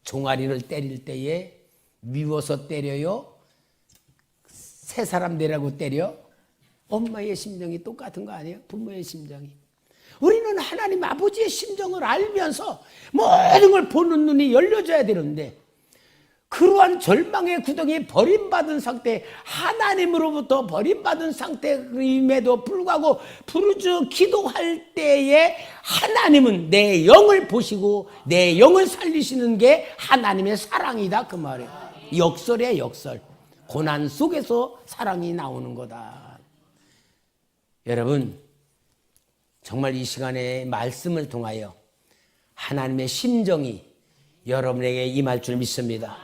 종아리를 때릴 때에 미워서 때려요? 새 사람 되라고 때려? 엄마의 심정이 똑같은 거 아니에요? 부모의 심정이. 우리는 하나님 아버지의 심정을 알면서 모든 걸 보는 눈이 열려져야 되는데, 그러한 절망의 구덩이에 버림받은 상태, 하나님으로부터 버림받은 상태임에도 불구하고 부르짖어 기도할 때에 하나님은 내 영을 보시고 내 영을 살리시는 게 하나님의 사랑이다, 그 말이에요. 역설이에요, 역설. 고난 속에서 사랑이 나오는 거다. 여러분, 정말 이 시간에 말씀을 통하여 하나님의 심정이 여러분에게 임할 줄 믿습니다.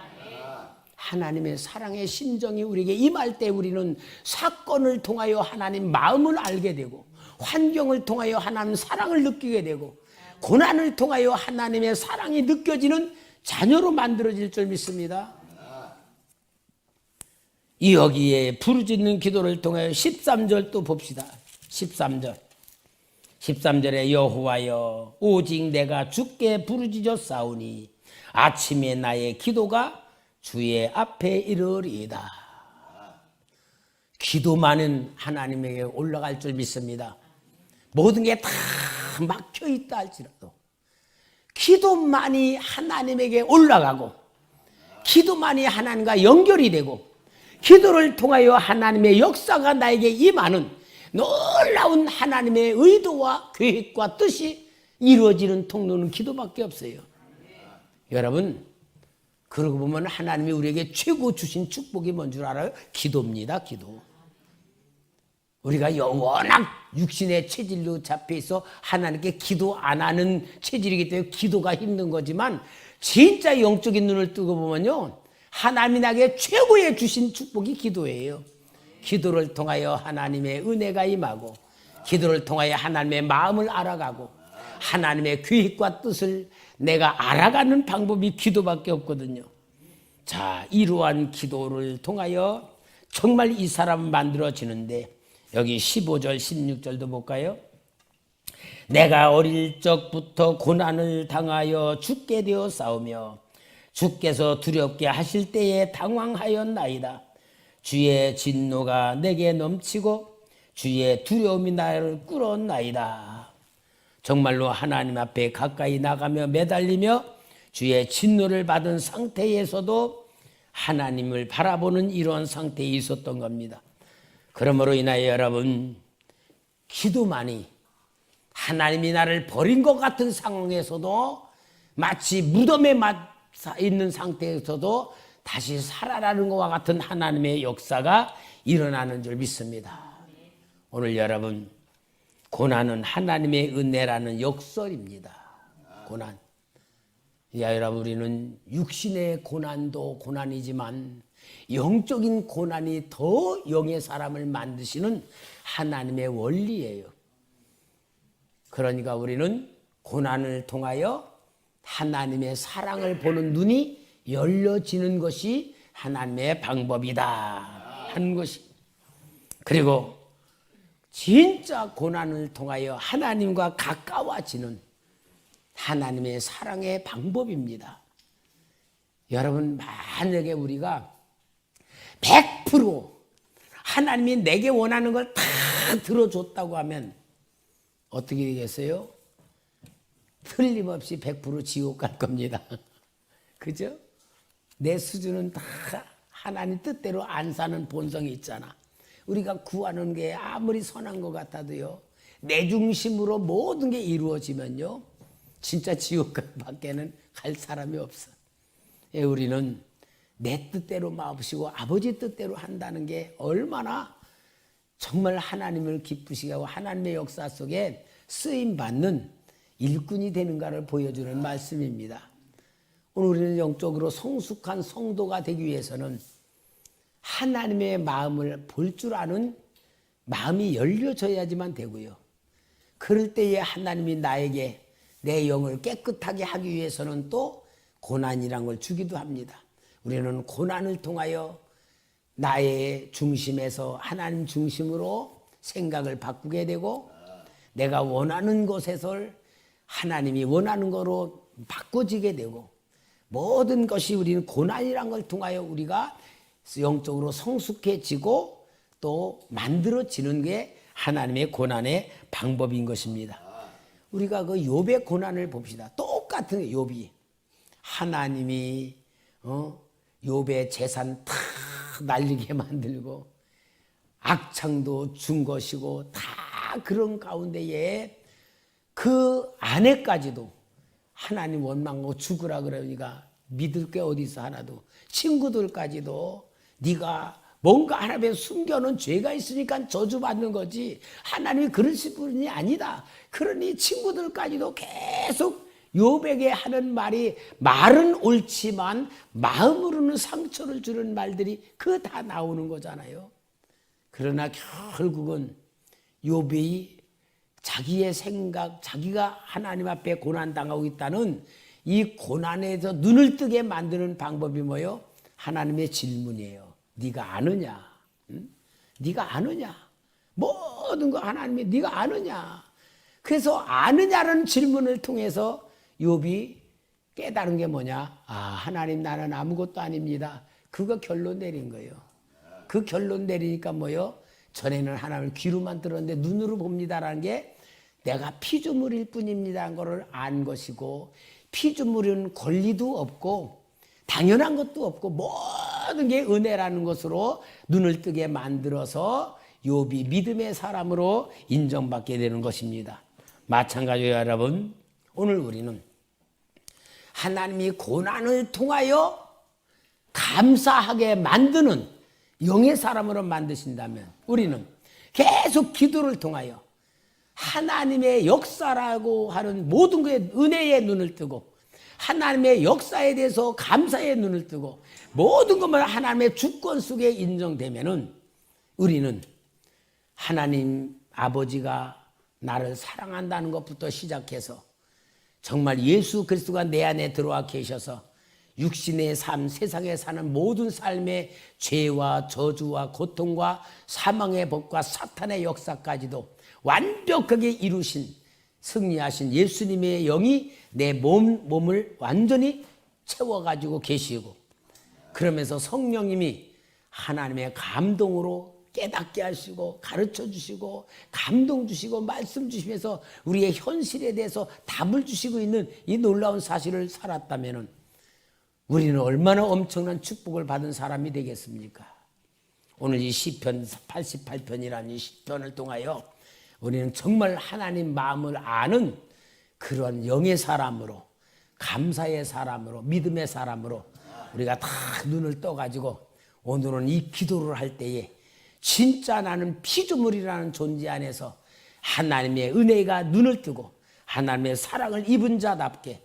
하나님의 사랑의 심정이 우리에게 임할 때 우리는 사건을 통하여 하나님 마음을 알게 되고, 환경을 통하여 하나님 사랑을 느끼게 되고, 고난을 통하여 하나님의 사랑이 느껴지는 자녀로 만들어질 줄 믿습니다. 이 여기에 부르짖는 기도를 통하여 13절 또 봅시다. 13절에 여호와여, 오직 내가 주께 부르짖어 싸우니 아침에 나의 기도가 주의 앞에 이르리이다. 기도만은 하나님에게 올라갈 줄 믿습니다. 모든 게 다 막혀있다 할지라도 기도만이 하나님에게 올라가고, 기도만이 하나님과 연결이 되고, 기도를 통하여 하나님의 역사가 나에게 임하는 놀라운 하나님의 의도와 계획과 뜻이 이루어지는 통로는 기도밖에 없어요. 여러분, 그러고 보면 하나님이 우리에게 최고 주신 축복이 뭔 줄 알아요? 기도입니다, 기도. 우리가 워낙 육신의 체질로 잡혀있어 하나님께 기도 안 하는 체질이기 때문에 기도가 힘든 거지만, 진짜 영적인 눈을 뜨고 보면요, 하나님이 나에게 최고의 주신 축복이 기도예요. 기도를 통하여 하나님의 은혜가 임하고, 기도를 통하여 하나님의 마음을 알아가고, 하나님의 계획과 뜻을 내가 알아가는 방법이 기도밖에 없거든요. 자, 이러한 기도를 통하여 정말 이 사람 만들어지는데, 여기 15절 16절도 볼까요? 내가 어릴 적부터 고난을 당하여 죽게 되어 싸우며 주께서 두렵게 하실 때에 당황하였나이다. 주의 진노가 내게 넘치고 주의 두려움이 나를 끌어나이다. 정말로 하나님 앞에 가까이 나가며 매달리며 주의 진노를 받은 상태에서도 하나님을 바라보는 이러한 상태에 있었던 겁니다. 그러므로 인하여 여러분, 기도만이 하나님이 나를 버린 것 같은 상황에서도 마치 무덤에 있는 상태에서도 다시 살아나는 것과 같은 하나님의 역사가 일어나는 줄 믿습니다. 오늘 여러분, 고난은 하나님의 은혜라는 역설입니다. 고난. 야, 여러분, 우리는 육신의 고난도 고난이지만 영적인 고난이 더 영의 사람을 만드시는 하나님의 원리예요. 그러니까 우리는 고난을 통하여 하나님의 사랑을 보는 눈이 열려지는 것이 하나님의 방법이다 하는 것이. 그리고 진짜 고난을 통하여 하나님과 가까워지는 하나님의 사랑의 방법입니다. 여러분, 만약에 우리가 100% 하나님이 내게 원하는 걸 다 들어줬다고 하면 어떻게 되겠어요? 틀림없이 100% 지옥 갈 겁니다. 그죠? 내 수준은 다 하나님 뜻대로 안 사는 본성이 있잖아. 우리가 구하는 게 아무리 선한 것 같아도요, 내 중심으로 모든 게 이루어지면요, 진짜 지옥 밖에는 갈 사람이 없어. 우리는 내 뜻대로 마음으시고 아버지 뜻대로 한다는 게 얼마나 정말 하나님을 기쁘시게 하고 하나님의 역사 속에 쓰임받는 일꾼이 되는가를 보여주는 말씀입니다. 오늘 우리는 영적으로 성숙한 성도가 되기 위해서는 하나님의 마음을 볼 줄 아는 마음이 열려져야지만 되고요. 그럴 때에 하나님이 나에게 내 영을 깨끗하게 하기 위해서는 또 고난이란 걸 주기도 합니다. 우리는 고난을 통하여 나의 중심에서 하나님 중심으로 생각을 바꾸게 되고, 내가 원하는 것에서 하나님이 원하는 거로 바꿔지게 되고, 모든 것이 우리는 고난이란 걸 통하여 우리가 영적으로 성숙해지고 또 만들어지는 게 하나님의 고난의 방법인 것입니다. 우리가 그 욥의 고난을 봅시다. 똑같은 욥이 하나님이 욥의 재산 다 날리게 만들고 악창도 준 것이고 다 그런 가운데에 그 아내까지도 하나님 원망하고 죽으라 그러니까 믿을 게 어디 있어. 하나도 친구들까지도 네가 뭔가 하나님에 숨겨놓은 죄가 있으니까 저주받는 거지 하나님이 그러실 분이 아니다. 그러니 친구들까지도 계속 욥에게 하는 말은 옳지만 마음으로는 상처를 주는 말들이 그 다 나오는 거잖아요. 그러나 결국은 욥이 자기의 생각, 자기가 하나님 앞에 고난당하고 있다는 이 고난에서 눈을 뜨게 만드는 방법이 뭐예요? 하나님의 질문이에요. 네가 아느냐? 응? 네가 아느냐? 모든 거 하나님이 네가 아느냐? 그래서 아느냐라는 질문을 통해서 욥이 깨달은 게 뭐냐? 아, 하나님 나는 아무것도 아닙니다. 그거 결론 내린 거예요. 그 결론 내리니까 뭐요? 전에는 하나님을 귀로만 들었는데 눈으로 봅니다라는 게 내가 피조물일 뿐입니다라는 것을 안 것이고, 피조물은 권리도 없고 당연한 것도 없고 모든 게 은혜라는 것으로 눈을 뜨게 만들어서 욥이 믿음의 사람으로 인정받게 되는 것입니다. 마찬가지로 여러분, 오늘 우리는 하나님이 고난을 통하여 감사하게 만드는 영의 사람으로 만드신다면 우리는 계속 기도를 통하여 하나님의 역사라고 하는 모든 것에 은혜의 눈을 뜨고 하나님의 역사에 대해서 감사의 눈을 뜨고 모든 것만 하나님의 주권 속에 인정되면은 우리는 하나님 아버지가 나를 사랑한다는 것부터 시작해서 정말 예수 그리스도가 내 안에 들어와 계셔서 육신의 삶, 세상에 사는 모든 삶의 죄와 저주와 고통과 사망의 법과 사탄의 역사까지도 완벽하게 이루신 승리하신 예수님의 영이 내 몸을 완전히 채워가지고 계시고, 그러면서 성령님이 하나님의 감동으로 깨닫게 하시고 가르쳐 주시고 감동 주시고 말씀 주시면서 우리의 현실에 대해서 답을 주시고 있는 이 놀라운 사실을 살았다면 우리는 얼마나 엄청난 축복을 받은 사람이 되겠습니까? 오늘 이 시편 88편이라는 이 시편을 통하여 우리는 정말 하나님 마음을 아는 그런 영의 사람으로, 감사의 사람으로, 믿음의 사람으로 우리가 다 눈을 떠가지고 오늘은 이 기도를 할 때에 진짜 나는 피조물이라는 존재 안에서 하나님의 은혜가 눈을 뜨고 하나님의 사랑을 입은 자답게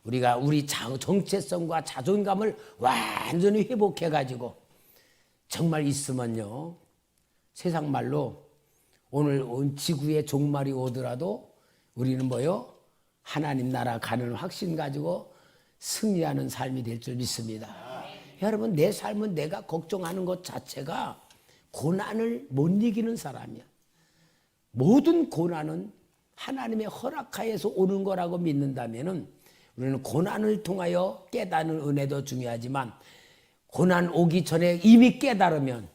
우리가 우리 정체성과 자존감을 완전히 회복해가지고 정말 있으면요, 세상 말로 오늘 온 지구에 종말이 오더라도 우리는 뭐요? 하나님 나라 가는 확신 가지고 승리하는 삶이 될 줄 믿습니다. 여러분, 내 삶은 내가 걱정하는 것 자체가 고난을 못 이기는 사람이야. 모든 고난은 하나님의 허락하에서 오는 거라고 믿는다면은 우리는 고난을 통하여 깨닫는 은혜도 중요하지만 고난 오기 전에 이미 깨달으면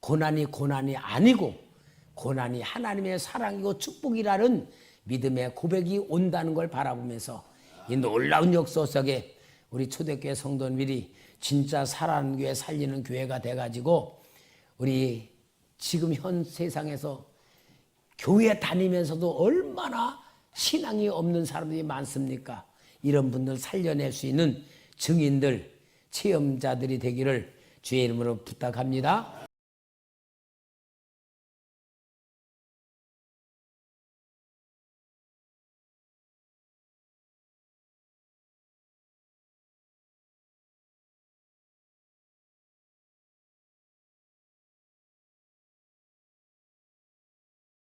고난이 아니고 고난이 하나님의 사랑이고 축복이라는 믿음의 고백이 온다는 걸 바라보면서 이 놀라운 역사 속에 우리 초대교회 성도들이 진짜 살아가는 교회, 살리는 교회가 돼가지고 우리 지금 현 세상에서 교회 다니면서도 얼마나 신앙이 없는 사람들이 많습니까? 이런 분들 살려낼 수 있는 증인들, 체험자들이 되기를 주의 이름으로 부탁합니다.